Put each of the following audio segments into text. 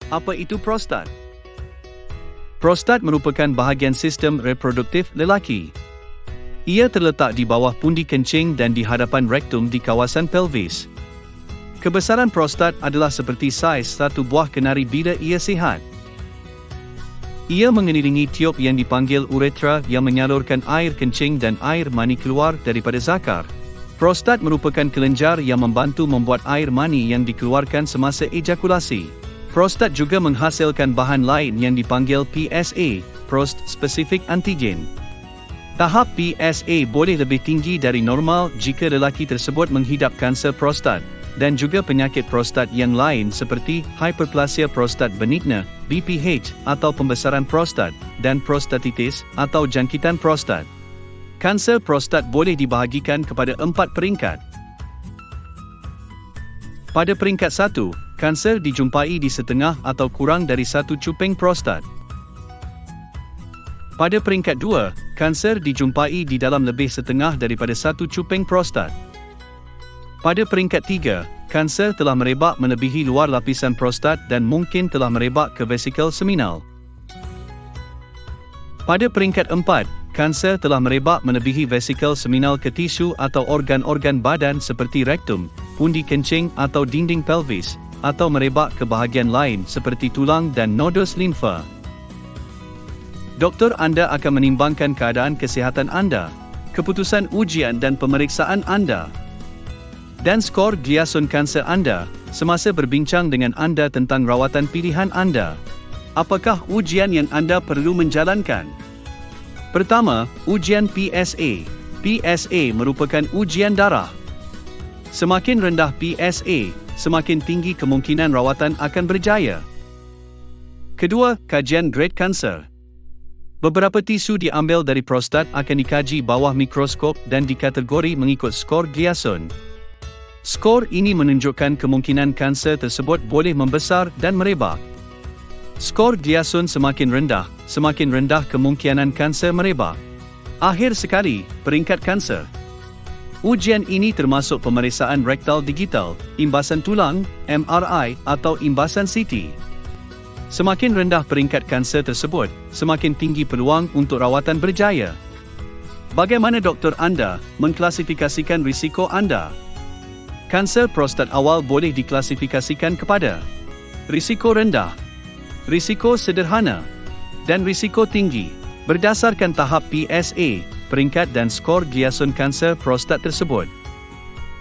Apa itu prostat? Prostat merupakan bahagian sistem reproduktif lelaki. Ia terletak di bawah pundi kencing dan di hadapan rektum di kawasan pelvis. Kebesaran prostat adalah seperti saiz satu buah kenari bila ia sihat. Ia mengelilingi tiub yang dipanggil uretra yang menyalurkan air kencing dan air mani keluar daripada zakar. Prostat merupakan kelenjar yang membantu membuat air mani yang dikeluarkan semasa ejakulasi. Prostat juga menghasilkan bahan lain yang dipanggil PSA, Prostate-Specific Antigen. Tahap PSA boleh lebih tinggi dari normal jika lelaki tersebut menghidap kanser prostat, dan juga penyakit prostat yang lain seperti hiperplasia prostat benigna, BPH, atau pembesaran prostat, dan prostatitis, atau jangkitan prostat. Kanser prostat boleh dibahagikan kepada 4 peringkat. Pada peringkat 1, kanser dijumpai di setengah atau kurang dari 1 cuping prostat. Pada peringkat 2, kanser dijumpai di dalam lebih setengah daripada 1 cuping prostat. Pada peringkat 3, kanser telah merebak melebihi luar lapisan prostat dan mungkin telah merebak ke vesikel seminal. Pada peringkat 4, kanser telah merebak melebihi vesikel seminal ke tisu atau organ-organ badan seperti rektum, pundi kencing atau dinding pelvis, atau merebak ke bahagian lain seperti tulang dan nodus limfa. Doktor anda akan menimbangkan keadaan kesihatan anda, keputusan ujian dan pemeriksaan anda, dan skor gliason kanser anda semasa berbincang dengan anda tentang rawatan pilihan anda. Apakah ujian yang anda perlu menjalankan? Pertama, ujian PSA. PSA merupakan ujian darah. Semakin rendah PSA, semakin tinggi kemungkinan rawatan akan berjaya. Kedua, kajian grade kanser. Beberapa tisu diambil dari prostat akan dikaji bawah mikroskop dan dikategori mengikut skor gliason. Skor ini menunjukkan kemungkinan kanser tersebut boleh membesar dan merebak. Skor gliason semakin rendah kemungkinan kanser merebak. Akhir sekali, peringkat kanser. Ujian ini termasuk pemeriksaan rektal digital, imbasan tulang, MRI, atau imbasan CT. Semakin rendah peringkat kanser tersebut, semakin tinggi peluang untuk rawatan berjaya. Bagaimana doktor anda mengklasifikasikan risiko anda? Kanser prostat awal boleh diklasifikasikan kepada risiko rendah, risiko sederhana, dan risiko tinggi, berdasarkan tahap PSA, peringkat dan skor gliason kanser prostat tersebut.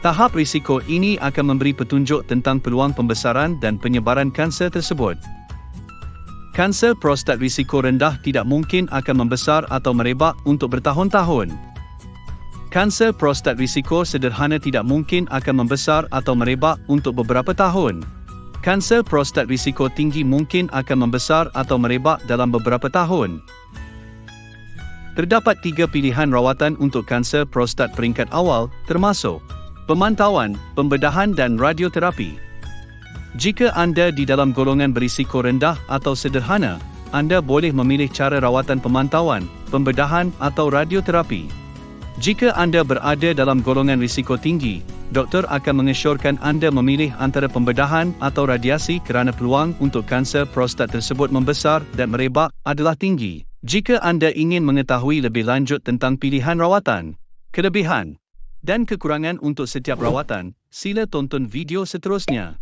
Tahap risiko ini akan memberi petunjuk tentang peluang pembesaran dan penyebaran kanser tersebut. Kanser prostat risiko rendah tidak mungkin akan membesar atau merebak untuk bertahun-tahun. Kanser prostat risiko sederhana tidak mungkin akan membesar atau merebak untuk beberapa tahun. Kanser prostat risiko tinggi mungkin akan membesar atau merebak dalam beberapa tahun. Terdapat 3 pilihan rawatan untuk kanser prostat peringkat awal, termasuk pemantauan, pembedahan dan radioterapi. Jika anda di dalam golongan berisiko rendah atau sederhana, anda boleh memilih cara rawatan pemantauan, pembedahan atau radioterapi. Jika anda berada dalam golongan risiko tinggi, doktor akan mengesyorkan anda memilih antara pembedahan atau radiasi kerana peluang untuk kanser prostat tersebut membesar dan merebak adalah tinggi. Jika anda ingin mengetahui lebih lanjut tentang pilihan rawatan, kelebihan, dan kekurangan untuk setiap rawatan, sila tonton video seterusnya.